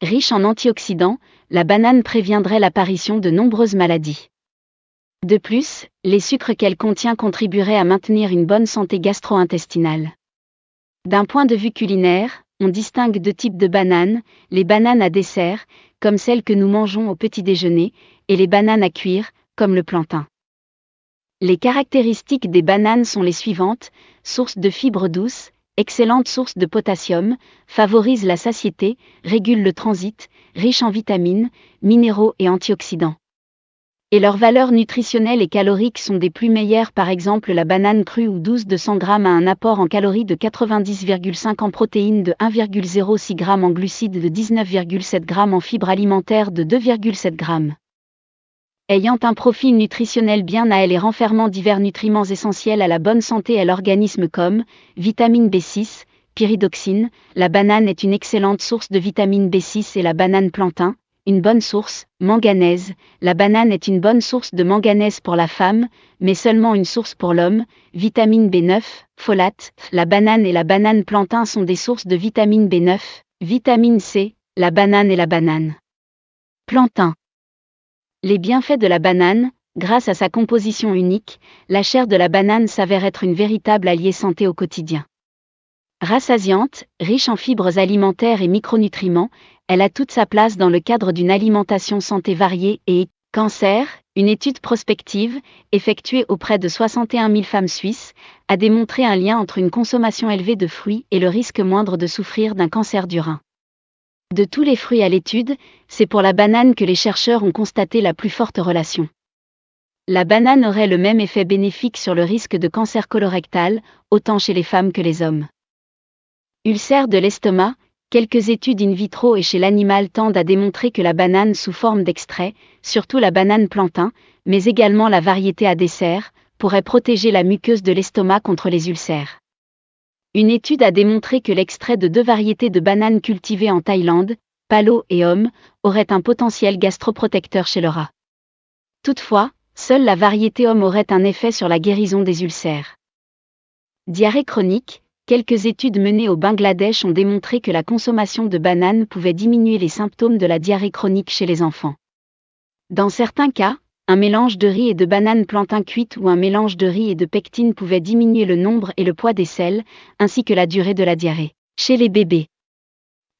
riche en antioxydants, la banane préviendrait l'apparition de nombreuses maladies. De plus, les sucres qu'elle contient contribueraient à maintenir une bonne santé gastro-intestinale. D'un point de vue culinaire, on distingue deux types de bananes, les bananes à dessert, comme celles que nous mangeons au petit déjeuner, et les bananes à cuire, comme le plantain. Les caractéristiques des bananes sont les suivantes: source de fibres douces, excellente source de potassium, favorise la satiété, régule le transit, riche en vitamines, minéraux et antioxydants. Et leurs valeurs nutritionnelles et caloriques sont des plus meilleures. Par exemple, la banane crue ou douce de 100 g a un apport en calories de 90,5 en protéines, de 1,06 g en glucides, de 19,7 g en fibres alimentaires, de 2,7 g. Ayant un profil nutritionnel bien à elle et renfermant divers nutriments essentiels à la bonne santé et à l'organisme comme vitamine B6, pyridoxine, la banane est une excellente source de vitamine B6 et la banane plantain, une bonne source, manganèse, la banane est une bonne source de manganèse pour la femme, mais seulement une source pour l'homme, vitamine B9, folate, la banane et la banane plantain sont des sources de vitamine B9, vitamine C, la banane et la banane plantain. Les bienfaits de la banane: grâce à sa composition unique, la chair de la banane s'avère être une véritable alliée santé au quotidien. Rassasiante, riche en fibres alimentaires et micronutriments, elle a toute sa place dans le cadre d'une alimentation santé variée et cancer. Une étude prospective, effectuée auprès de 61 000 femmes suisses, a démontré un lien entre une consommation élevée de fruits et le risque moindre de souffrir d'un cancer du rein. De tous les fruits à l'étude, c'est pour la banane que les chercheurs ont constaté la plus forte relation. La banane aurait le même effet bénéfique sur le risque de cancer colorectal, autant chez les femmes que les hommes. Ulcère de l'estomac: quelques études in vitro et chez l'animal tendent à démontrer que la banane sous forme d'extrait, surtout la banane plantain, mais également la variété à dessert, pourrait protéger la muqueuse de l'estomac contre les ulcères. Une étude a démontré que l'extrait de deux variétés de bananes cultivées en Thaïlande, Palo et Homme, aurait un potentiel gastroprotecteur chez le rat. Toutefois, seule la variété Homme aurait un effet sur la guérison des ulcères. Diarrhée chronique: quelques études menées au Bangladesh ont démontré que la consommation de bananes pouvait diminuer les symptômes de la diarrhée chronique chez les enfants. Dans certains cas, un mélange de riz et de bananes plantain cuites ou un mélange de riz et de pectine pouvait diminuer le nombre et le poids des selles, ainsi que la durée de la diarrhée chez les bébés.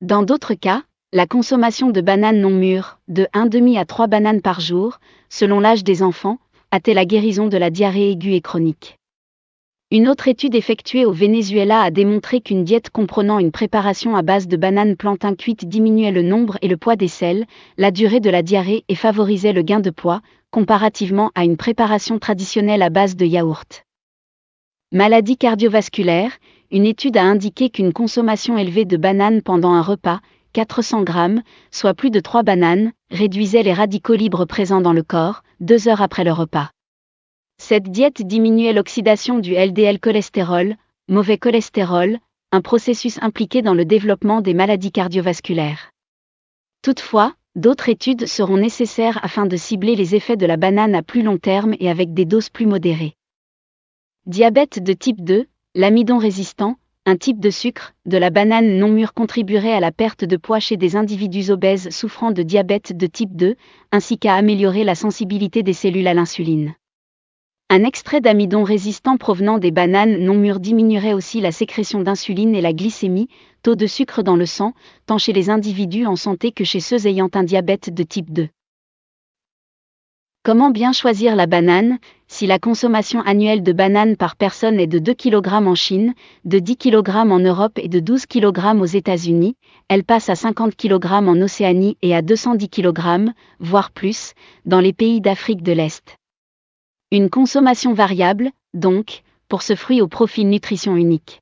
Dans d'autres cas, la consommation de bananes non mûres, de 1,5 à 3 bananes par jour, selon l'âge des enfants, atteint la guérison de la diarrhée aiguë et chronique. Une autre étude effectuée au Venezuela a démontré qu'une diète comprenant une préparation à base de bananes plantain cuites diminuait le nombre et le poids des selles, la durée de la diarrhée et favorisait le gain de poids, comparativement à une préparation traditionnelle à base de yaourt. Maladie cardiovasculaire: une étude a indiqué qu'une consommation élevée de bananes pendant un repas, 400 g, soit plus de 3 bananes, réduisait les radicaux libres présents dans le corps, 2 heures après le repas. Cette diète diminuait l'oxydation du LDL cholestérol, mauvais cholestérol, un processus impliqué dans le développement des maladies cardiovasculaires. Toutefois, d'autres études seront nécessaires afin de cibler les effets de la banane à plus long terme et avec des doses plus modérées. Diabète de type 2, l'amidon résistant, un type de sucre de la banane non mûre contribuerait à la perte de poids chez des individus obèses souffrant de diabète de type 2, ainsi qu'à améliorer la sensibilité des cellules à l'insuline. Un extrait d'amidon résistant provenant des bananes non mûres diminuerait aussi la sécrétion d'insuline et la glycémie, taux de sucre dans le sang, tant chez les individus en santé que chez ceux ayant un diabète de type 2. Comment bien choisir la banane? Si la consommation annuelle de bananes par personne est de 2 kg en Chine, de 10 kg en Europe et de 12 kg aux États-Unis, elle passe à 50 kg en Océanie et à 210 kg, voire plus, dans les pays d'Afrique de l'Est. Une consommation variable, donc, pour ce fruit au profil nutrition unique.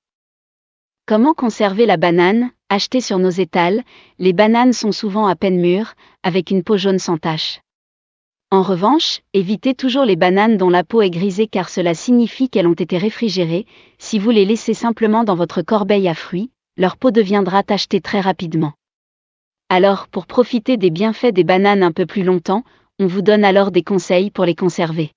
Comment conserver la banane? Achetée sur nos étals, les bananes sont souvent à peine mûres, avec une peau jaune sans tache. En revanche, évitez toujours les bananes dont la peau est grisée car cela signifie qu'elles ont été réfrigérées. Si vous les laissez simplement dans votre corbeille à fruits, leur peau deviendra tachetée très rapidement. Alors, pour profiter des bienfaits des bananes un peu plus longtemps, on vous donne alors des conseils pour les conserver.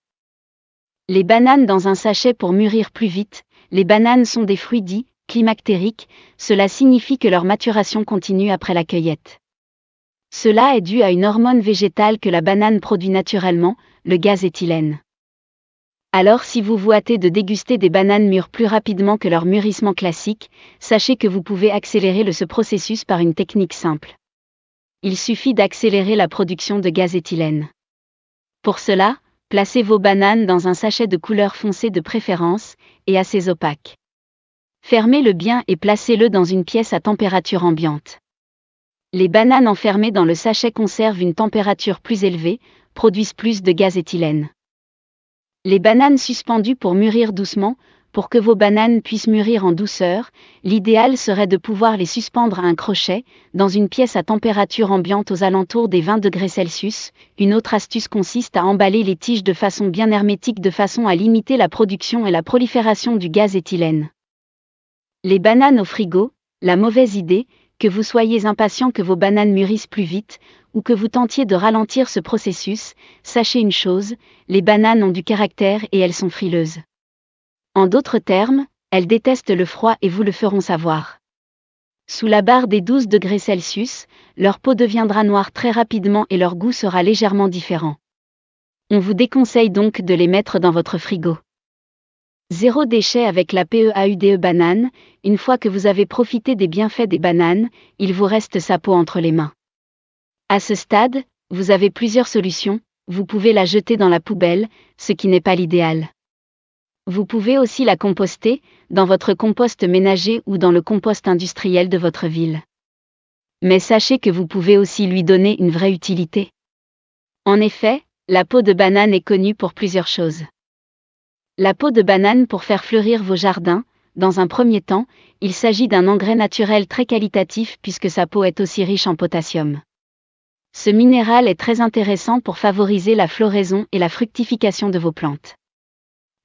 Les bananes dans un sachet pour mûrir plus vite. Les bananes sont des fruits dits climactériques, cela signifie que leur maturation continue après la cueillette. Cela est dû à une hormone végétale que la banane produit naturellement, le gaz éthylène. Alors si vous vous hâtez de déguster des bananes mûres plus rapidement que leur mûrissement classique, sachez que vous pouvez accélérer ce processus par une technique simple. Il suffit d'accélérer la production de gaz éthylène. Pour cela, placez vos bananes dans un sachet de couleur foncée de préférence, et assez opaque. Fermez-le bien et placez-le dans une pièce à température ambiante. Les bananes enfermées dans le sachet conservent une température plus élevée, produisent plus de gaz éthylène. Les bananes suspendues pour mûrir doucement. Pour que vos bananes puissent mûrir en douceur, l'idéal serait de pouvoir les suspendre à un crochet, dans une pièce à température ambiante aux alentours des 20 degrés Celsius. Une autre astuce consiste à emballer les tiges de façon bien hermétique de façon à limiter la production et la prolifération du gaz éthylène. Les bananes au frigo, la mauvaise idée, que vous soyez impatient que vos bananes mûrissent plus vite, ou que vous tentiez de ralentir ce processus, sachez une chose, les bananes ont du caractère et elles sont frileuses. En d'autres termes, elles détestent le froid et vous le feront savoir. Sous la barre des 12 degrés Celsius, leur peau deviendra noire très rapidement et leur goût sera légèrement différent. On vous déconseille donc de les mettre dans votre frigo. Zéro déchet avec la PEAUDE banane. Une fois que vous avez profité des bienfaits des bananes, il vous reste sa peau entre les mains. À ce stade, vous avez plusieurs solutions. Vous pouvez la jeter dans la poubelle, ce qui n'est pas l'idéal. Vous pouvez aussi la composter, dans votre compost ménager ou dans le compost industriel de votre ville. Mais sachez que vous pouvez aussi lui donner une vraie utilité. En effet, la peau de banane est connue pour plusieurs choses. La peau de banane pour faire fleurir vos jardins. Dans un premier temps, il s'agit d'un engrais naturel très qualitatif puisque sa peau est aussi riche en potassium. Ce minéral est très intéressant pour favoriser la floraison et la fructification de vos plantes.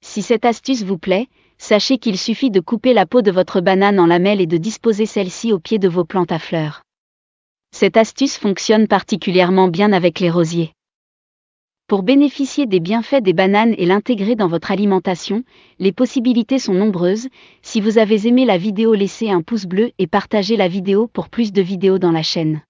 Si cette astuce vous plaît, sachez qu'il suffit de couper la peau de votre banane en lamelles et de disposer celle-ci au pied de vos plantes à fleurs. Cette astuce fonctionne particulièrement bien avec les rosiers. Pour bénéficier des bienfaits des bananes et l'intégrer dans votre alimentation, les possibilités sont nombreuses. Si vous avez aimé la vidéo, laissez un pouce bleu et partagez la vidéo pour plus de vidéos dans la chaîne.